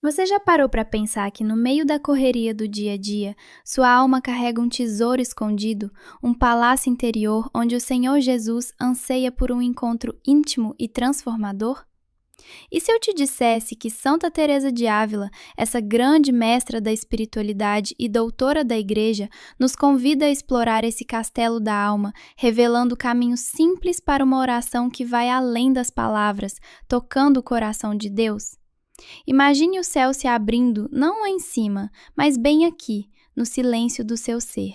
Você já parou para pensar que no meio da correria do dia a dia, sua alma carrega um tesouro escondido, um palácio interior onde o Senhor Jesus anseia por um encontro íntimo e transformador? E se eu te dissesse que Santa Teresa de Ávila, essa grande mestra da espiritualidade e doutora da Igreja, nos convida a explorar esse castelo da alma, revelando caminhos simples para uma oração que vai além das palavras, tocando o coração de Deus? Imagine o céu se abrindo não lá em cima, mas bem aqui, no silêncio do seu ser.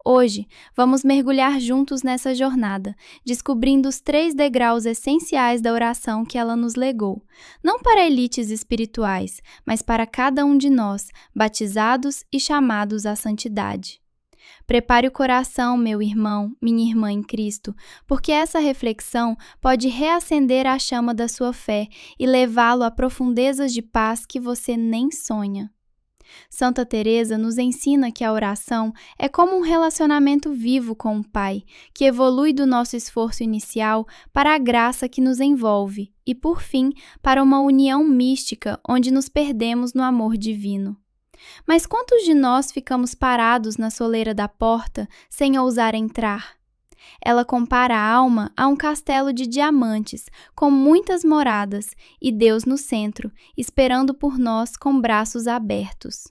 Hoje, vamos mergulhar juntos nessa jornada, descobrindo os 3 degraus essenciais da oração que ela nos legou, não para elites espirituais, mas para cada um de nós, batizados e chamados à santidade. Prepare o coração, meu irmão, minha irmã em Cristo, porque essa reflexão pode reacender a chama da sua fé e levá-lo a profundezas de paz que você nem sonha. Santa Teresa nos ensina que a oração é como um relacionamento vivo com o Pai, que evolui do nosso esforço inicial para a graça que nos envolve e, por fim, para uma união mística onde nos perdemos no amor divino. Mas quantos de nós ficamos parados na soleira da porta sem ousar entrar? Ela compara a alma a um castelo de diamantes, com muitas moradas, e Deus no centro, esperando por nós com braços abertos.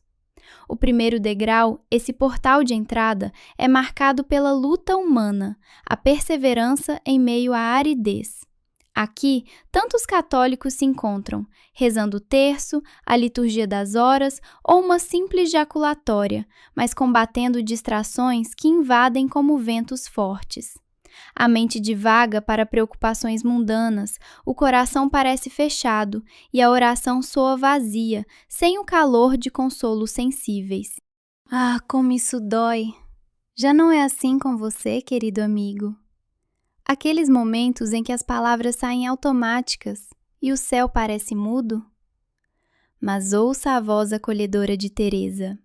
O primeiro degrau, esse portal de entrada, é marcado pela luta humana, a perseverança em meio à aridez. Aqui, tantos católicos se encontram, rezando o terço, a liturgia das horas ou uma simples jaculatória, mas combatendo distrações que invadem como ventos fortes. A mente divaga para preocupações mundanas, o coração parece fechado e a oração soa vazia, sem o calor de consolos sensíveis. Ah, como isso dói! Já não é assim com você, querido amigo? Aqueles momentos em que as palavras saem automáticas e o céu parece mudo? Mas ouça a voz acolhedora de Teresa.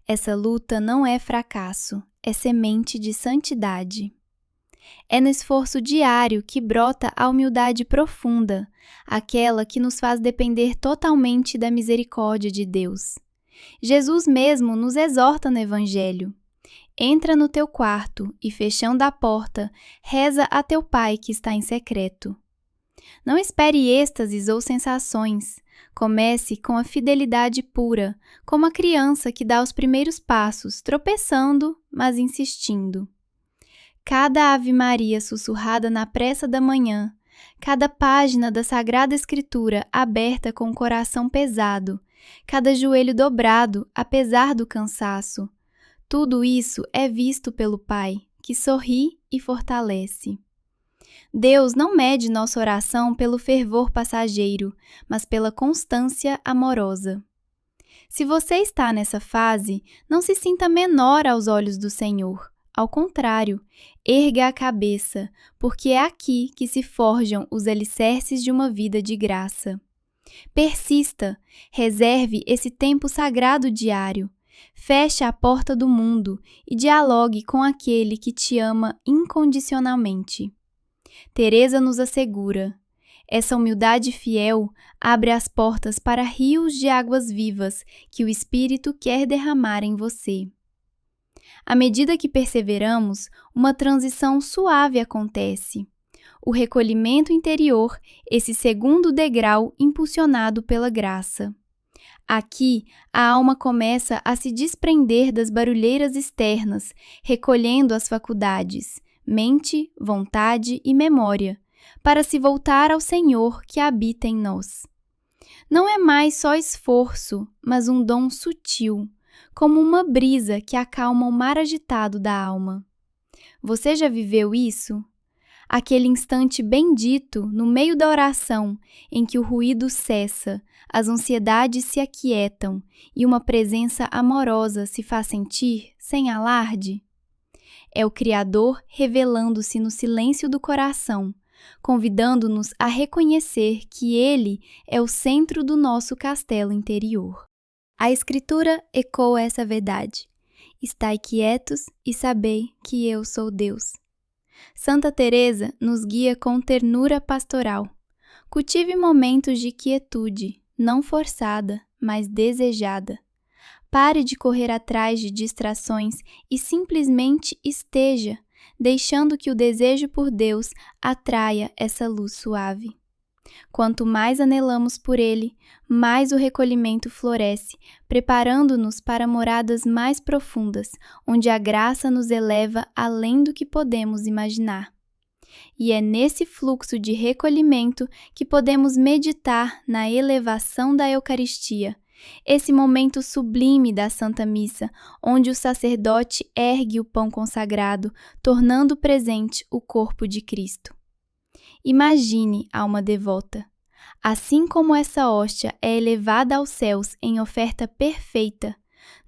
Essa luta não é fracasso, é semente de santidade. É no esforço diário que brota a humildade profunda, aquela que nos faz depender totalmente da misericórdia de Deus. Jesus mesmo nos exorta no Evangelho. Entra no teu quarto e, fechando a porta, reza a teu Pai que está em secreto. Não espere êxtases ou sensações. Comece com a fidelidade pura, como a criança que dá os primeiros passos, tropeçando, mas insistindo. Cada Ave Maria sussurrada na pressa da manhã, cada página da Sagrada Escritura aberta com o coração pesado, cada joelho dobrado, apesar do cansaço, tudo isso é visto pelo Pai, que sorri e fortalece. Deus não mede nossa oração pelo fervor passageiro, mas pela constância amorosa. Se você está nessa fase, não se sinta menor aos olhos do Senhor. Ao contrário, erga a cabeça, porque é aqui que se forjam os alicerces de uma vida de graça. Persista, reserve esse tempo sagrado diário. Feche a porta do mundo e dialogue com aquele que te ama incondicionalmente. Teresa nos assegura: essa humildade fiel abre as portas para rios de águas vivas que o Espírito quer derramar em você. À medida que perseveramos, uma transição suave acontece. O recolhimento interior, esse segundo degrau impulsionado pela graça. Aqui, a alma começa a se desprender das barulheiras externas, recolhendo as faculdades, mente, vontade e memória, para se voltar ao Senhor que habita em nós. Não é mais só esforço, mas um dom sutil, como uma brisa que acalma o mar agitado da alma. Você já viveu isso? Aquele instante bendito no meio da oração em que o ruído cessa, as ansiedades se aquietam e uma presença amorosa se faz sentir sem alarde? É o Criador revelando-se no silêncio do coração, convidando-nos a reconhecer que Ele é o centro do nosso castelo interior. A Escritura ecoa essa verdade. Estai quietos e sabei que eu sou Deus. Santa Teresa nos guia com ternura pastoral. Cultive momentos de quietude, não forçada, mas desejada. Pare de correr atrás de distrações e simplesmente esteja, deixando que o desejo por Deus atraia essa luz suave. Quanto mais anelamos por Ele, mais o recolhimento floresce, preparando-nos para moradas mais profundas, onde a graça nos eleva além do que podemos imaginar. E é nesse fluxo de recolhimento que podemos meditar na elevação da Eucaristia, esse momento sublime da Santa Missa, onde o sacerdote ergue o pão consagrado, tornando presente o corpo de Cristo. Imagine, alma devota, assim como essa hóstia é elevada aos céus em oferta perfeita,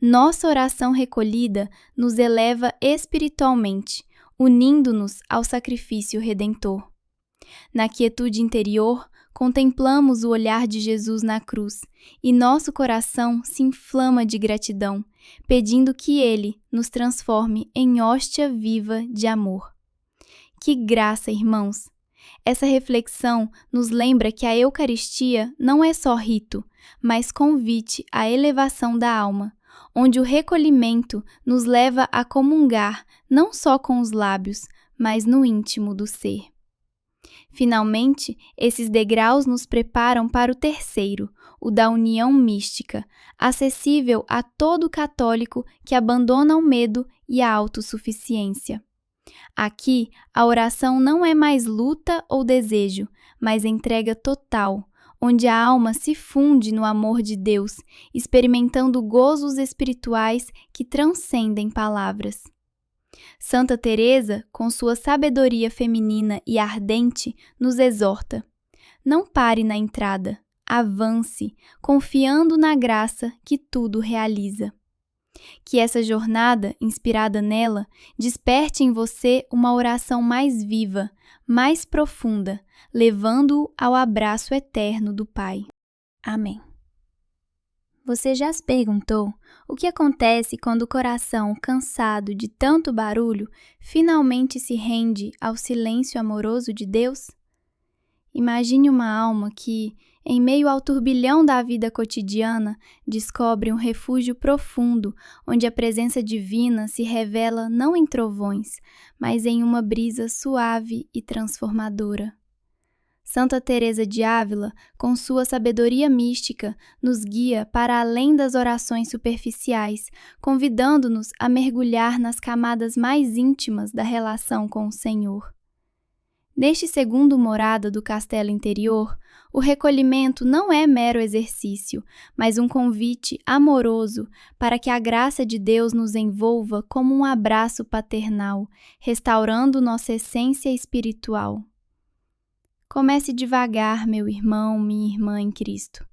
nossa oração recolhida nos eleva espiritualmente, unindo-nos ao sacrifício redentor. Na quietude interior, contemplamos o olhar de Jesus na cruz e nosso coração se inflama de gratidão, pedindo que Ele nos transforme em hóstia viva de amor. Que graça, irmãos! Essa reflexão nos lembra que a Eucaristia não é só rito, mas convite à elevação da alma, onde o recolhimento nos leva a comungar não só com os lábios, mas no íntimo do ser. Finalmente, esses degraus nos preparam para o terceiro, o da união mística, acessível a todo católico que abandona o medo e a autossuficiência. Aqui, a oração não é mais luta ou desejo, mas entrega total, onde a alma se funde no amor de Deus, experimentando gozos espirituais que transcendem palavras. Santa Teresa, com sua sabedoria feminina e ardente, nos exorta: não pare na entrada, avance, confiando na graça que tudo realiza. Que essa jornada, inspirada nela, desperte em você uma oração mais viva, mais profunda, levando-o ao abraço eterno do Pai. Amém. Você já se perguntou o que acontece quando o coração, cansado de tanto barulho, finalmente se rende ao silêncio amoroso de Deus? Imagine uma alma que, em meio ao turbilhão da vida cotidiana, descobre um refúgio profundo, onde a presença divina se revela não em trovões, mas em uma brisa suave e transformadora. Santa Teresa de Ávila, com sua sabedoria mística, nos guia para além das orações superficiais, convidando-nos a mergulhar nas camadas mais íntimas da relação com o Senhor. Neste segundo morada do castelo interior, o recolhimento não é mero exercício, mas um convite amoroso para que a graça de Deus nos envolva como um abraço paternal, restaurando nossa essência espiritual. Comece devagar, meu irmão, minha irmã em Cristo.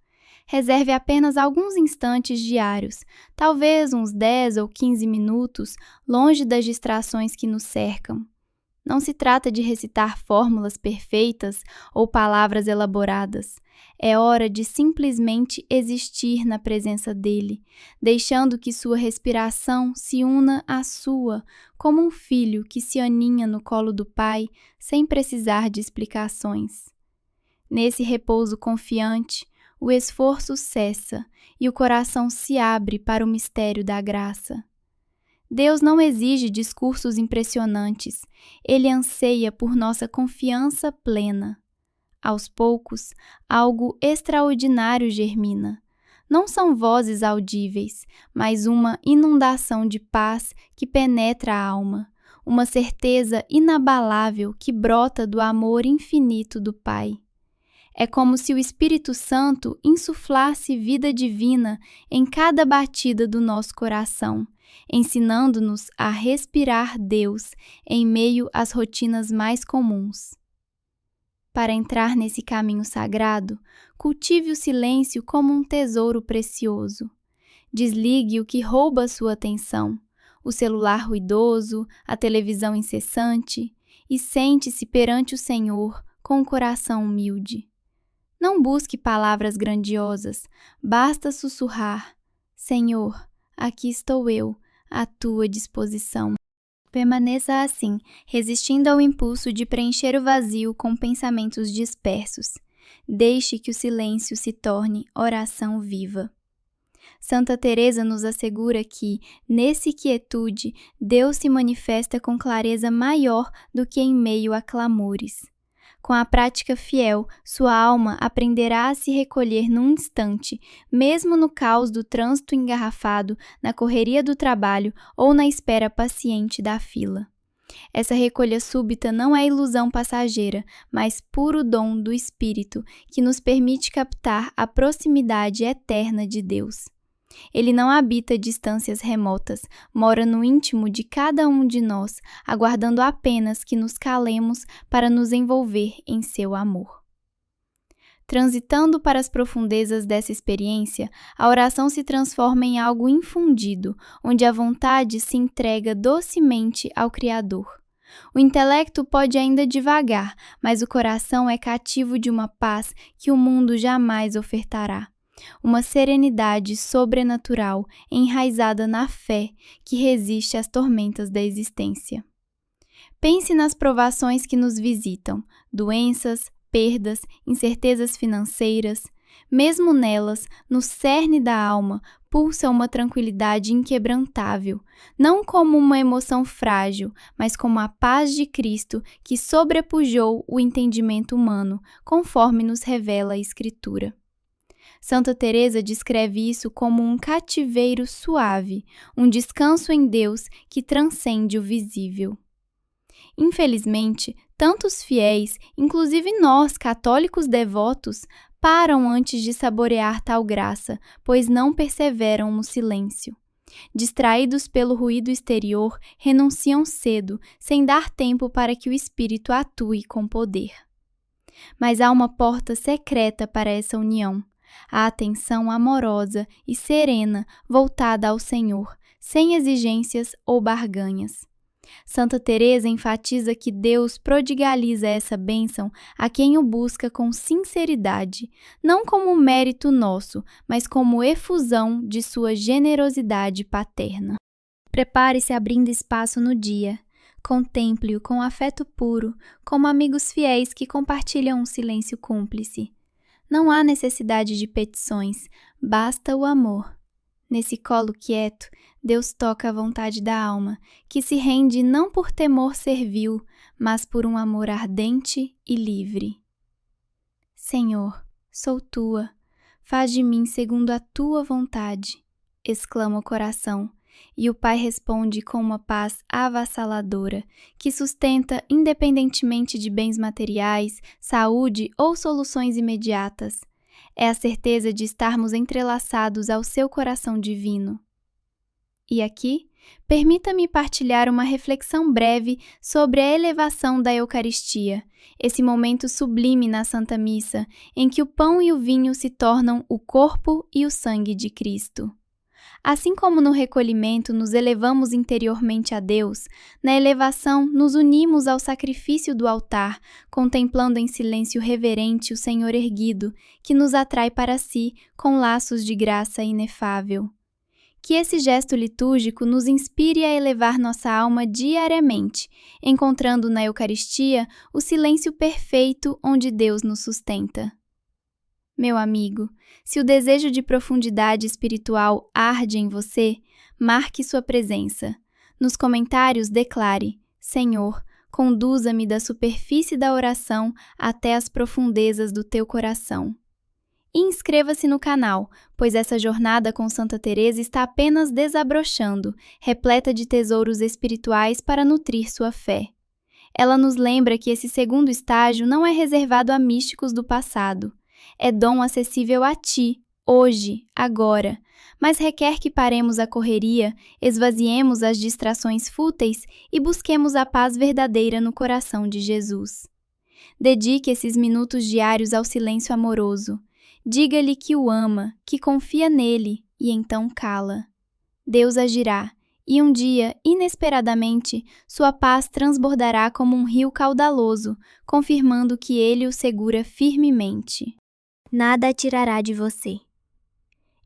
Reserve apenas alguns instantes diários, talvez uns 10 ou 15 minutos, longe das distrações que nos cercam. Não se trata de recitar fórmulas perfeitas ou palavras elaboradas. É hora de simplesmente existir na presença dele, deixando que sua respiração se una à sua, como um filho que se aninha no colo do pai sem precisar de explicações. Nesse repouso confiante, o esforço cessa e o coração se abre para o mistério da graça. Deus não exige discursos impressionantes, Ele anseia por nossa confiança plena. Aos poucos, algo extraordinário germina. Não são vozes audíveis, mas uma inundação de paz que penetra a alma, uma certeza inabalável que brota do amor infinito do Pai. É como se o Espírito Santo insuflasse vida divina em cada batida do nosso coração, ensinando-nos a respirar Deus em meio às rotinas mais comuns. Para entrar nesse caminho sagrado, cultive o silêncio como um tesouro precioso. Desligue o que rouba sua atenção, o celular ruidoso, a televisão incessante, e sente-se perante o Senhor com o coração humilde. Não busque palavras grandiosas, basta sussurrar: Senhor, aqui estou eu, à tua disposição. Permaneça assim, resistindo ao impulso de preencher o vazio com pensamentos dispersos. Deixe que o silêncio se torne oração viva. Santa Teresa nos assegura que, nesse quietude, Deus se manifesta com clareza maior do que em meio a clamores. Com a prática fiel, sua alma aprenderá a se recolher num instante, mesmo no caos do trânsito engarrafado, na correria do trabalho ou na espera paciente da fila. Essa recolha súbita não é ilusão passageira, mas puro dom do Espírito, que nos permite captar a proximidade eterna de Deus. Ele não habita distâncias remotas, mora no íntimo de cada um de nós, aguardando apenas que nos calemos para nos envolver em seu amor. Transitando para as profundezas dessa experiência, a oração se transforma em algo infundido, onde a vontade se entrega docemente ao Criador. O intelecto pode ainda divagar, mas o coração é cativo de uma paz que o mundo jamais ofertará. Uma serenidade sobrenatural enraizada na fé que resiste às tormentas da existência. Pense nas provações que nos visitam, doenças, perdas, incertezas financeiras. Mesmo nelas, no cerne da alma, pulsa uma tranquilidade inquebrantável, não como uma emoção frágil, mas como a paz de Cristo que sobrepujou o entendimento humano, conforme nos revela a Escritura. Santa Teresa descreve isso como um cativeiro suave, um descanso em Deus que transcende o visível. Infelizmente, tantos fiéis, inclusive nós, católicos devotos, param antes de saborear tal graça, pois não perseveram no silêncio. Distraídos pelo ruído exterior, renunciam cedo, sem dar tempo para que o Espírito atue com poder. Mas há uma porta secreta para essa união. A atenção amorosa e serena voltada ao Senhor, sem exigências ou barganhas. Santa Teresa enfatiza que Deus prodigaliza essa bênção a quem o busca com sinceridade, não como mérito nosso, mas como efusão de sua generosidade paterna. Prepare-se abrindo espaço no dia. Contemple-o com afeto puro, como amigos fiéis que compartilham um silêncio cúmplice. Não há necessidade de petições, basta o amor. Nesse colo quieto, Deus toca a vontade da alma, que se rende não por temor servil, mas por um amor ardente e livre. Senhor, sou tua, faz de mim segundo a tua vontade, exclama o coração, e o Pai responde com uma paz avassaladora, que sustenta independentemente de bens materiais, saúde ou soluções imediatas. É a certeza de estarmos entrelaçados ao seu coração divino. E aqui, permita-me partilhar uma reflexão breve sobre a elevação da Eucaristia, esse momento sublime na Santa Missa, em que o pão e o vinho se tornam o corpo e o sangue de Cristo. Assim como no recolhimento nos elevamos interiormente a Deus, na elevação nos unimos ao sacrifício do altar, contemplando em silêncio reverente o Senhor erguido, que nos atrai para si com laços de graça inefável. Que esse gesto litúrgico nos inspire a elevar nossa alma diariamente, encontrando na Eucaristia o silêncio perfeito onde Deus nos sustenta. Meu amigo, se o desejo de profundidade espiritual arde em você, marque sua presença. Nos comentários declare: Senhor, conduza-me da superfície da oração até as profundezas do teu coração. E inscreva-se no canal, pois essa jornada com Santa Teresa está apenas desabrochando, repleta de tesouros espirituais para nutrir sua fé. Ela nos lembra que esse segundo estágio não é reservado a místicos do passado. É dom acessível a ti, hoje, agora, mas requer que paremos a correria, esvaziemos as distrações fúteis e busquemos a paz verdadeira no coração de Jesus. Dedique esses minutos diários ao silêncio amoroso. Diga-lhe que o ama, que confia nele, e então cala. Deus agirá, e um dia, inesperadamente, sua paz transbordará como um rio caudaloso, confirmando que ele o segura firmemente. Nada a tirará de você.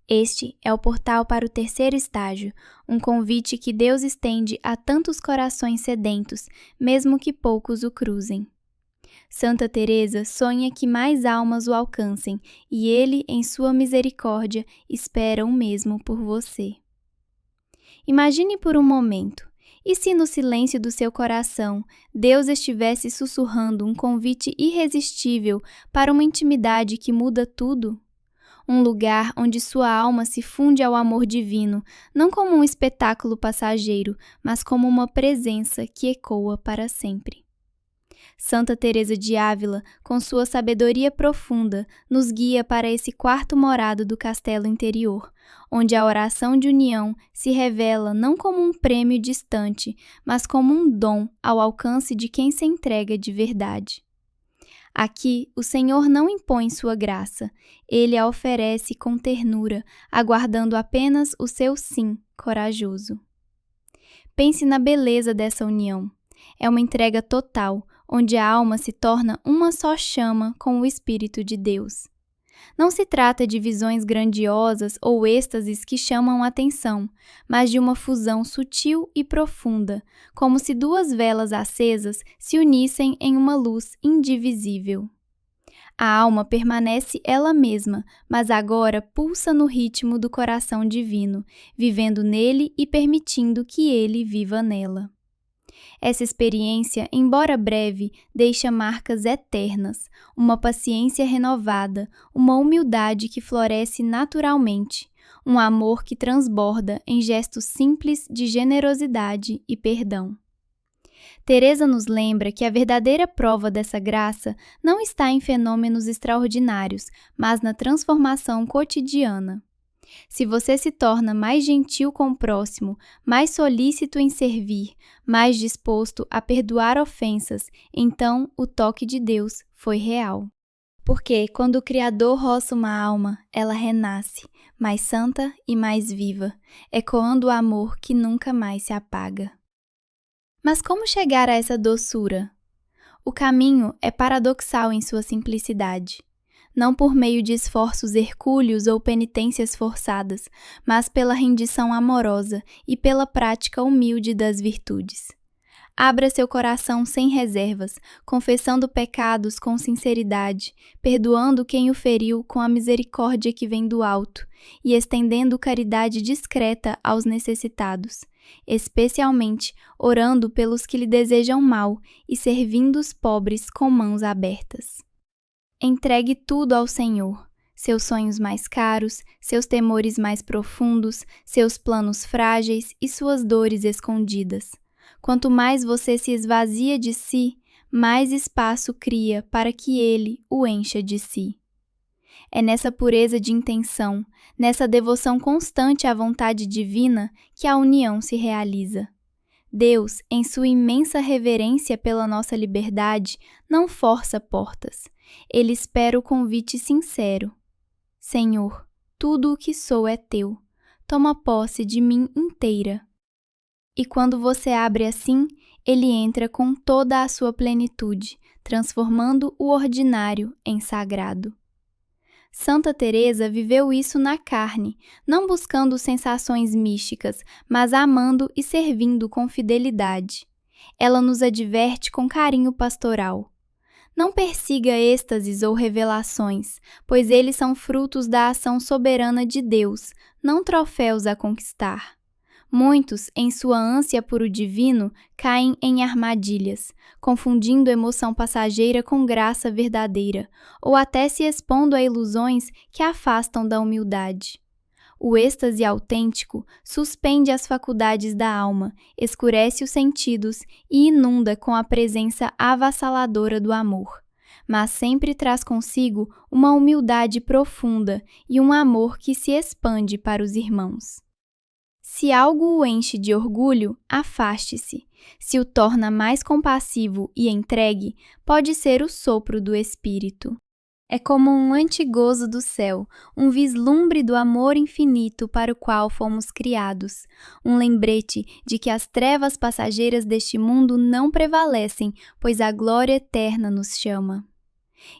Este é o portal para o terceiro estágio, um convite que Deus estende a tantos corações sedentos, mesmo que poucos o cruzem. Santa Teresa sonha que mais almas o alcancem, e ele, em sua misericórdia, espera o mesmo por você. Imagine por um momento, e se no silêncio do seu coração Deus estivesse sussurrando um convite irresistível para uma intimidade que muda tudo? Um lugar onde sua alma se funde ao amor divino, não como um espetáculo passageiro, mas como uma presença que ecoa para sempre. Santa Teresa de Ávila, com sua sabedoria profunda, nos guia para esse quarto morado do castelo interior, onde a oração de união se revela não como um prêmio distante, mas como um dom ao alcance de quem se entrega de verdade. Aqui, o Senhor não impõe sua graça, Ele a oferece com ternura, aguardando apenas o seu sim corajoso. Pense na beleza dessa união. É uma entrega total, onde a alma se torna uma só chama com o Espírito de Deus. Não se trata de visões grandiosas ou êxtases que chamam a atenção, mas de uma fusão sutil e profunda, como se duas velas acesas se unissem em uma luz indivisível. A alma permanece ela mesma, mas agora pulsa no ritmo do coração divino, vivendo nele e permitindo que ele viva nela. Essa experiência, embora breve, deixa marcas eternas, uma paciência renovada, uma humildade que floresce naturalmente, um amor que transborda em gestos simples de generosidade e perdão. Teresa nos lembra que a verdadeira prova dessa graça não está em fenômenos extraordinários, mas na transformação cotidiana. Se você se torna mais gentil com o próximo, mais solícito em servir, mais disposto a perdoar ofensas, então o toque de Deus foi real. Porque quando o Criador roça uma alma, ela renasce, mais santa e mais viva, ecoando o amor que nunca mais se apaga. Mas como chegar a essa doçura? O caminho é paradoxal em sua simplicidade. Não por meio de esforços hercúleos ou penitências forçadas, mas pela rendição amorosa e pela prática humilde das virtudes. Abra seu coração sem reservas, confessando pecados com sinceridade, perdoando quem o feriu com a misericórdia que vem do alto e estendendo caridade discreta aos necessitados, especialmente orando pelos que lhe desejam mal e servindo os pobres com mãos abertas. Entregue tudo ao Senhor, seus sonhos mais caros, seus temores mais profundos, seus planos frágeis e suas dores escondidas. Quanto mais você se esvazia de si, mais espaço cria para que Ele o encha de si. É nessa pureza de intenção, nessa devoção constante à vontade divina, que a união se realiza. Deus, em sua imensa reverência pela nossa liberdade, não força portas. Ele espera o convite sincero. Senhor, tudo o que sou é teu. Toma posse de mim inteira. E quando você abre assim, ele entra com toda a sua plenitude, transformando o ordinário em sagrado. Santa Teresa viveu isso na carne, não buscando sensações místicas, mas amando e servindo com fidelidade. Ela nos adverte com carinho pastoral. Não persiga êxtases ou revelações, pois eles são frutos da ação soberana de Deus, não troféus a conquistar. Muitos, em sua ânsia por o divino, caem em armadilhas, confundindo emoção passageira com graça verdadeira, ou até se expondo a ilusões que afastam da humildade. O êxtase autêntico suspende as faculdades da alma, escurece os sentidos e inunda com a presença avassaladora do amor, mas sempre traz consigo uma humildade profunda e um amor que se expande para os irmãos. Se algo o enche de orgulho, afaste-se. Se o torna mais compassivo e entregue, pode ser o sopro do Espírito. É como um antigozo do céu, um vislumbre do amor infinito para o qual fomos criados, um lembrete de que as trevas passageiras deste mundo não prevalecem, pois a glória eterna nos chama.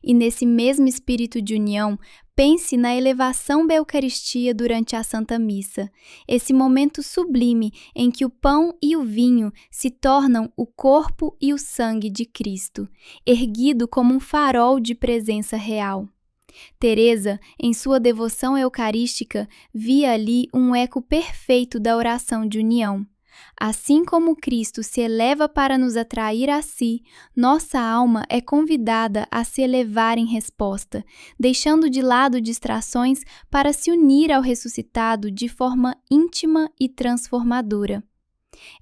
E nesse mesmo espírito de união, Pense na elevação da Eucaristia durante a Santa Missa, esse momento sublime em que o pão e o vinho se tornam o corpo e o sangue de Cristo, erguido como um farol de presença real. Teresa, em sua devoção eucarística, via ali um eco perfeito da oração de união. Assim como Cristo se eleva para nos atrair a si, nossa alma é convidada a se elevar em resposta, deixando de lado distrações para se unir ao ressuscitado de forma íntima e transformadora.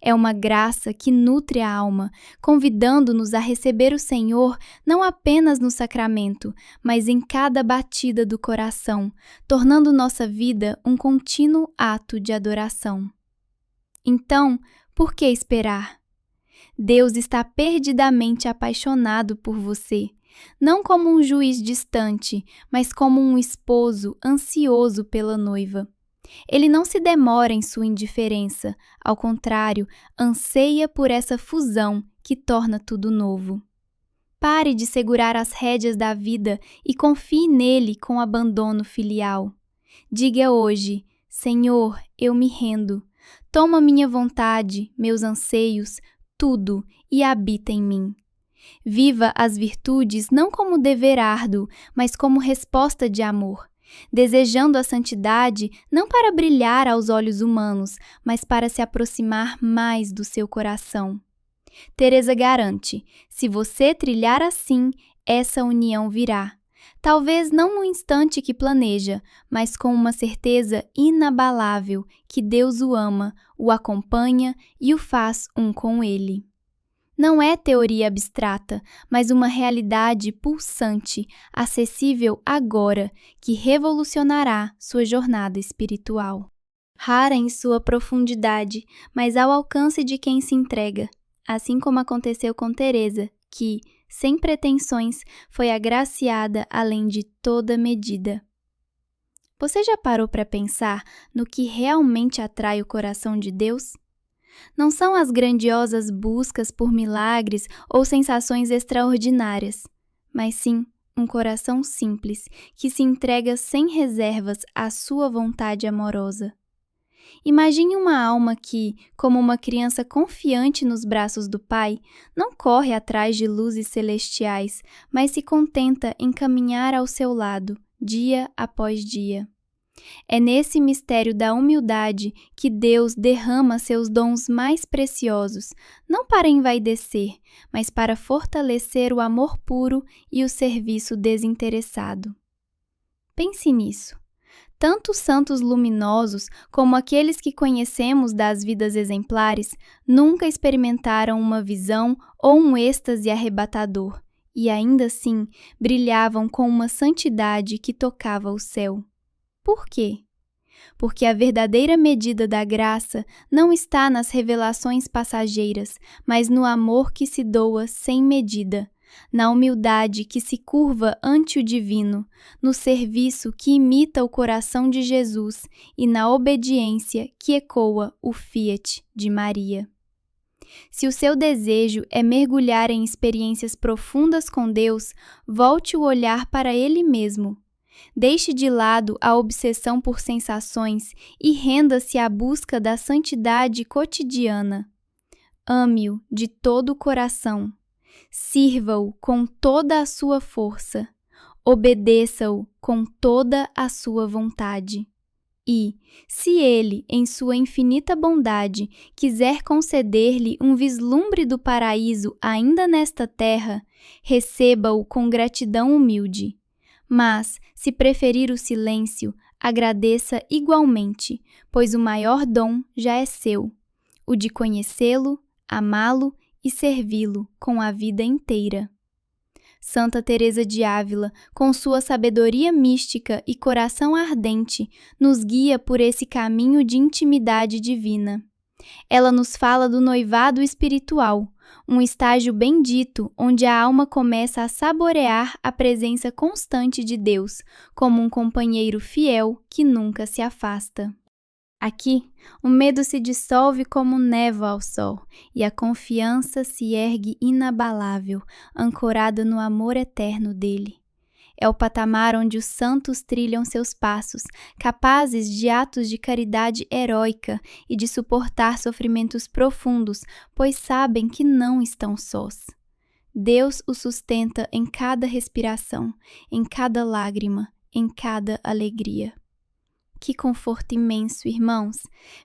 É uma graça que nutre a alma, convidando-nos a receber o Senhor não apenas no sacramento, mas em cada batida do coração, tornando nossa vida um contínuo ato de adoração. Então, por que esperar? Deus está perdidamente apaixonado por você, não como um juiz distante, mas como um esposo ansioso pela noiva. Ele não se demora em sua indiferença, ao contrário, anseia por essa fusão que torna tudo novo. Pare de segurar as rédeas da vida e confie nele com abandono filial. Diga hoje: Senhor, eu me rendo. Toma minha vontade, meus anseios, tudo e habita em mim. Viva as virtudes não como dever árduo, mas como resposta de amor, desejando a santidade não para brilhar aos olhos humanos, mas para se aproximar mais do seu coração. Teresa garante: se você trilhar assim, essa união virá. Talvez não no instante que planeja, mas com uma certeza inabalável que Deus o ama, o acompanha e o faz um com ele. Não é teoria abstrata, mas uma realidade pulsante, acessível agora, que revolucionará sua jornada espiritual. Rara em sua profundidade, mas ao alcance de quem se entrega, assim como aconteceu com Teresa, que, sem pretensões, foi agraciada além de toda medida. Você já parou para pensar no que realmente atrai o coração de Deus? Não são as grandiosas buscas por milagres ou sensações extraordinárias, mas sim um coração simples que se entrega sem reservas à sua vontade amorosa. Imagine uma alma que, como uma criança confiante nos braços do Pai, não corre atrás de luzes celestiais, mas se contenta em caminhar ao seu lado, dia após dia. É nesse mistério da humildade que Deus derrama seus dons mais preciosos, não para envaidecer, mas para fortalecer o amor puro e o serviço desinteressado. Pense nisso. Tanto os santos luminosos como aqueles que conhecemos das vidas exemplares nunca experimentaram uma visão ou um êxtase arrebatador, e ainda assim brilhavam com uma santidade que tocava o céu. Por quê? Porque a verdadeira medida da graça não está nas revelações passageiras, mas no amor que se doa sem medida, na humildade que se curva ante o divino, no serviço que imita o coração de Jesus e na obediência que ecoa o Fiat de Maria. Se o seu desejo é mergulhar em experiências profundas com Deus, volte o olhar para Ele mesmo. Deixe de lado a obsessão por sensações e renda-se à busca da santidade cotidiana. Ame-o de todo o coração. Sirva-o com toda a sua força. Obedeça-o com toda a sua vontade. E, se ele, em sua infinita bondade, quiser conceder-lhe um vislumbre do paraíso ainda nesta terra, receba-o com gratidão humilde. Mas, se preferir o silêncio, agradeça igualmente, pois o maior dom já é seu, o de conhecê-lo, amá-lo e servi-lo com a vida inteira. Santa Teresa de Ávila, com sua sabedoria mística e coração ardente, nos guia por esse caminho de intimidade divina. Ela nos fala do noivado espiritual, um estágio bendito onde a alma começa a saborear a presença constante de Deus, como um companheiro fiel que nunca se afasta. Aqui, o medo se dissolve como névoa ao sol, e a confiança se ergue inabalável, ancorada no amor eterno dele. É o patamar onde os santos trilham seus passos, capazes de atos de caridade heróica e de suportar sofrimentos profundos, pois sabem que não estão sós. Deus os sustenta em cada respiração, em cada lágrima, em cada alegria. Que conforto imenso, irmãos!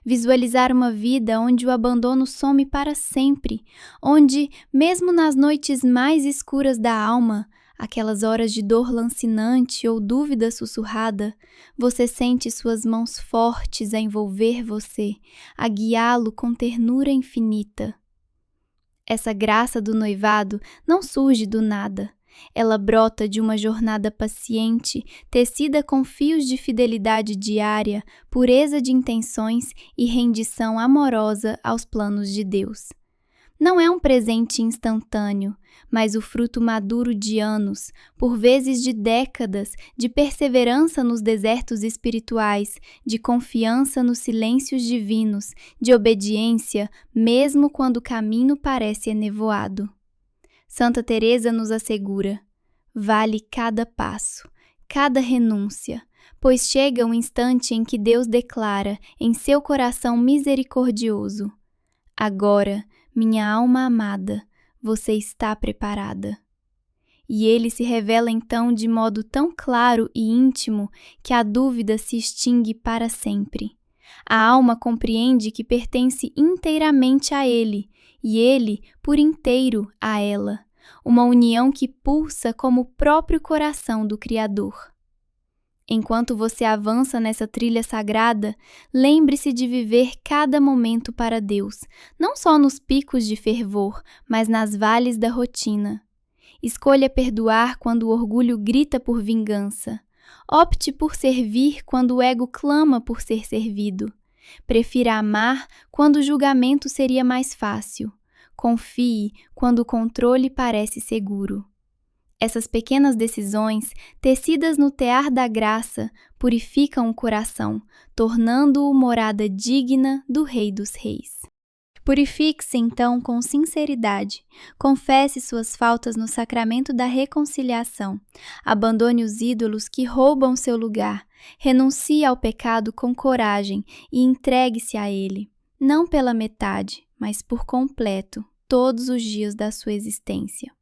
Visualizar uma vida onde o abandono some para sempre, onde, mesmo nas noites mais escuras da alma, aquelas horas de dor lancinante ou dúvida sussurrada, você sente suas mãos fortes a envolver você, a guiá-lo com ternura infinita. Essa graça do noivado não surge do nada. Ela brota de uma jornada paciente, tecida com fios de fidelidade diária, pureza de intenções e rendição amorosa aos planos de Deus. Não é um presente instantâneo, mas o fruto maduro de anos, por vezes de décadas, de perseverança nos desertos espirituais, de confiança nos silêncios divinos, de obediência, mesmo quando o caminho parece enevoado. Santa Teresa nos assegura: vale cada passo, cada renúncia, pois chega um instante em que Deus declara em seu coração misericordioso: agora, minha alma amada, você está preparada. E ele se revela então de modo tão claro e íntimo que a dúvida se extingue para sempre. A alma compreende que pertence inteiramente a ele, e ele, por inteiro, a ela. Uma união que pulsa como o próprio coração do Criador. Enquanto você avança nessa trilha sagrada, lembre-se de viver cada momento para Deus, não só nos picos de fervor, mas nas vales da rotina. Escolha perdoar quando o orgulho grita por vingança. Opte por servir quando o ego clama por ser servido. Prefira amar quando o julgamento seria mais fácil. Confie quando o controle parece seguro. Essas pequenas decisões, tecidas no tear da graça, purificam o coração, tornando-o morada digna do Rei dos Reis. Purifique-se então com sinceridade, confesse suas faltas no sacramento da reconciliação, abandone os ídolos que roubam seu lugar, renuncie ao pecado com coragem e entregue-se a ele, não pela metade, mas por completo, todos os dias da sua existência.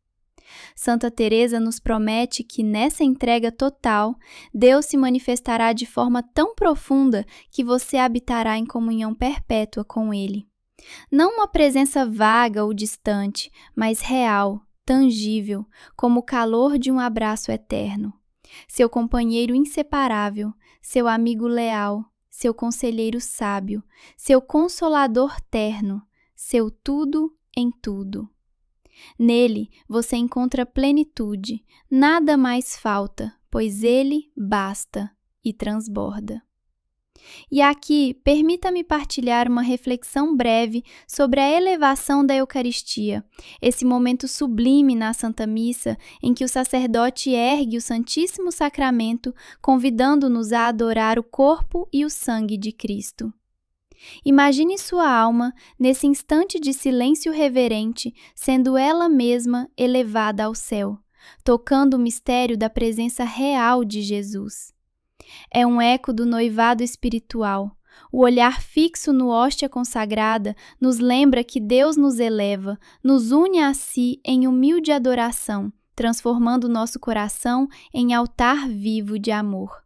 Santa Teresa nos promete que nessa entrega total, Deus se manifestará de forma tão profunda que você habitará em comunhão perpétua com Ele. Não uma presença vaga ou distante, mas real, tangível, como o calor de um abraço eterno. Seu companheiro inseparável, seu amigo leal, seu conselheiro sábio, seu consolador terno, seu tudo em tudo. Nele você encontra plenitude, nada mais falta, pois ele basta e transborda. E aqui, permita-me partilhar uma reflexão breve sobre a elevação da Eucaristia, esse momento sublime na Santa Missa em que o sacerdote ergue o Santíssimo Sacramento, convidando-nos a adorar o corpo e o sangue de Cristo. Imagine sua alma, nesse instante de silêncio reverente, sendo ela mesma elevada ao céu, tocando o mistério da presença real de Jesus. É um eco do noivado espiritual. O olhar fixo no hóstia consagrada nos lembra que Deus nos eleva, nos une a si em humilde adoração, transformando nosso coração em altar vivo de amor.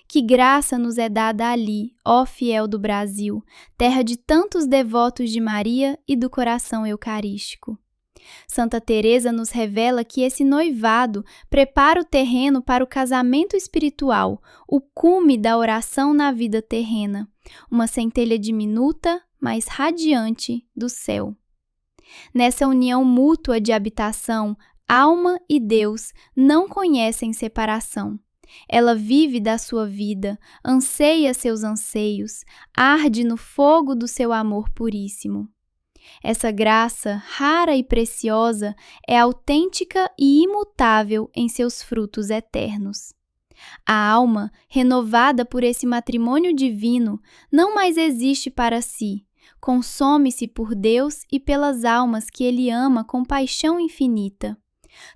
Que graça nos é dada ali, ó fiel do Brasil, terra de tantos devotos de Maria e do coração eucarístico. Santa Teresa nos revela que esse noivado prepara o terreno para o casamento espiritual, o cume da oração na vida terrena, uma centelha diminuta, mas radiante do céu. Nessa união mútua de habitação, alma e Deus não conhecem separação. Ela vive da sua vida, anseia seus anseios, arde no fogo do seu amor puríssimo. Essa graça, rara e preciosa, é autêntica e imutável em seus frutos eternos. A alma, renovada por esse matrimônio divino, não mais existe para si, consome-se por Deus e pelas almas que Ele ama com paixão infinita.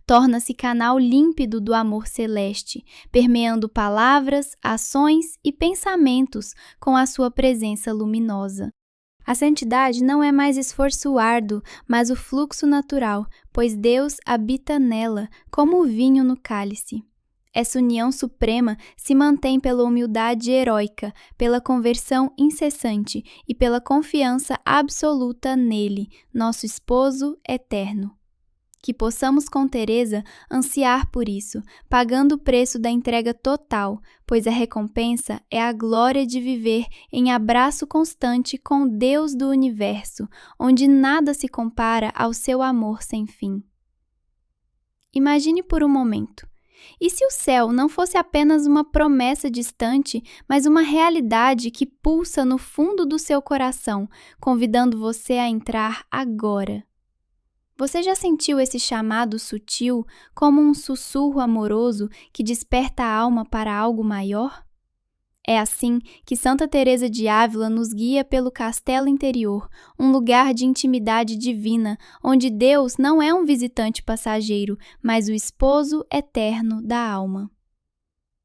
Torna-se canal límpido do amor celeste, permeando palavras, ações e pensamentos com a sua presença luminosa. A santidade não é mais esforço árduo, mas o fluxo natural, pois Deus habita nela, como o vinho no cálice. Essa união suprema se mantém pela humildade heróica, pela conversão incessante e pela confiança absoluta nele, nosso esposo eterno. Que possamos com Teresa ansiar por isso, pagando o preço da entrega total, pois a recompensa é a glória de viver em abraço constante com o Deus do universo, onde nada se compara ao seu amor sem fim. Imagine por um momento. E se o céu não fosse apenas uma promessa distante, mas uma realidade que pulsa no fundo do seu coração, convidando você a entrar agora? Você já sentiu esse chamado sutil como um sussurro amoroso que desperta a alma para algo maior? É assim que Santa Teresa de Ávila nos guia pelo castelo interior, um lugar de intimidade divina, onde Deus não é um visitante passageiro, mas o esposo eterno da alma.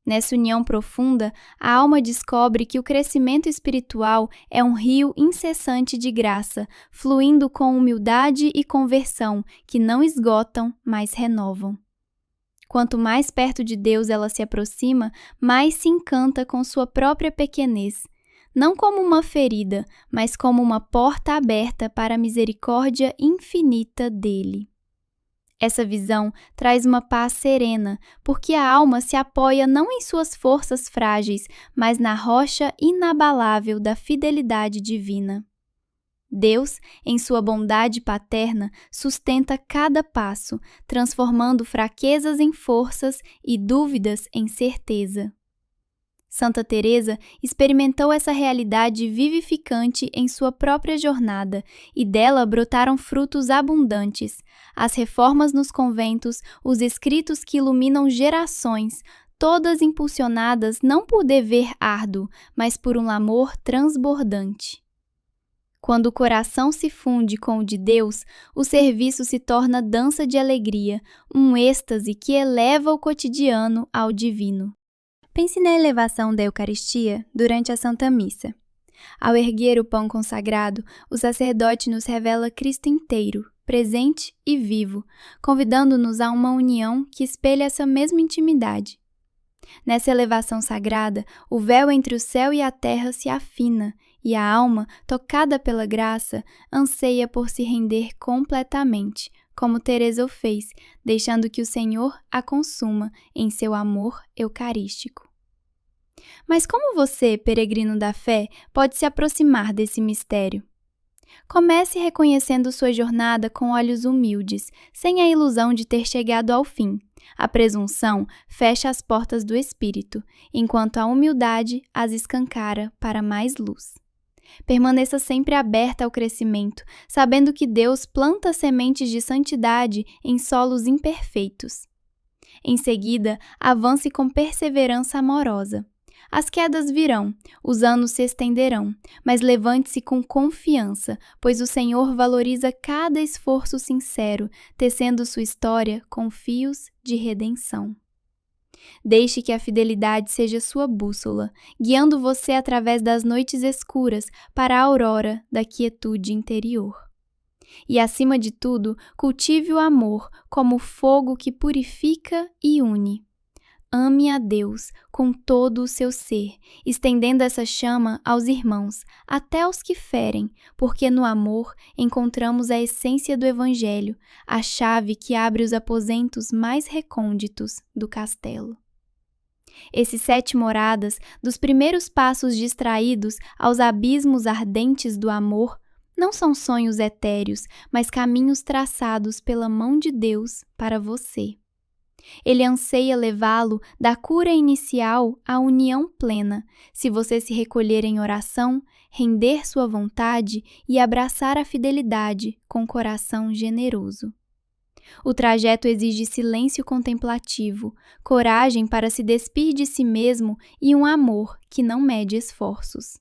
Nessa união profunda, a alma descobre que o crescimento espiritual é um rio incessante de graça, fluindo com humildade e conversão, que não esgotam, mas renovam. Quanto mais perto de Deus ela se aproxima, mais se encanta com sua própria pequenez, não como uma ferida, mas como uma porta aberta para a misericórdia infinita dele. Essa visão traz uma paz serena, porque a alma se apoia não em suas forças frágeis, mas na rocha inabalável da fidelidade divina. Deus, em sua bondade paterna, sustenta cada passo, transformando fraquezas em forças e dúvidas em certeza. Santa Teresa experimentou essa realidade vivificante em sua própria jornada e dela brotaram frutos abundantes, as reformas nos conventos, os escritos que iluminam gerações, todas impulsionadas não por dever árduo, mas por um amor transbordante. Quando o coração se funde com o de Deus, o serviço se torna dança de alegria, um êxtase que eleva o cotidiano ao divino. Pense na elevação da Eucaristia durante a Santa Missa. Ao erguer o pão consagrado, o sacerdote nos revela Cristo inteiro, presente e vivo, convidando-nos a uma união que espelha essa mesma intimidade. Nessa elevação sagrada, o véu entre o céu e a terra se afina, e a alma, tocada pela graça, anseia por se render completamente, como Teresa o fez, deixando que o Senhor a consuma em seu amor eucarístico. Mas como você, peregrino da fé, pode se aproximar desse mistério? Comece reconhecendo sua jornada com olhos humildes, sem a ilusão de ter chegado ao fim. A presunção fecha as portas do espírito, enquanto a humildade as escancara para mais luz. Permaneça sempre aberta ao crescimento, sabendo que Deus planta sementes de santidade em solos imperfeitos. Em seguida, avance com perseverança amorosa. As quedas virão, os anos se estenderão, mas levante-se com confiança, pois o Senhor valoriza cada esforço sincero, tecendo sua história com fios de redenção. Deixe que a fidelidade seja sua bússola, guiando você através das noites escuras para a aurora da quietude interior. E, acima de tudo, cultive o amor como fogo que purifica e une. Ame a Deus com todo o seu ser, estendendo essa chama aos irmãos, até aos que ferem, porque no amor encontramos a essência do Evangelho, a chave que abre os aposentos mais recônditos do castelo. Esses 7 moradas, dos primeiros passos distraídos aos abismos ardentes do amor, não são sonhos etéreos, mas caminhos traçados pela mão de Deus para você. Ele anseia levá-lo da cura inicial à união plena, se você se recolher em oração, render sua vontade e abraçar a fidelidade com coração generoso. O trajeto exige silêncio contemplativo, coragem para se despir de si mesmo e um amor que não mede esforços.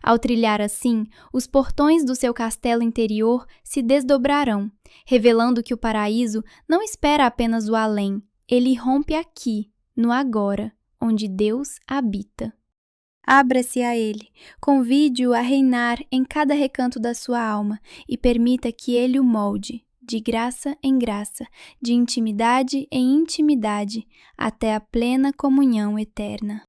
Ao trilhar assim, os portões do seu castelo interior se desdobrarão, revelando que o paraíso não espera apenas o além, ele rompe aqui, no agora, onde Deus habita. Abra-se a ele, convide-o a reinar em cada recanto da sua alma e permita que ele o molde, de graça em graça, de intimidade em intimidade, até a plena comunhão eterna.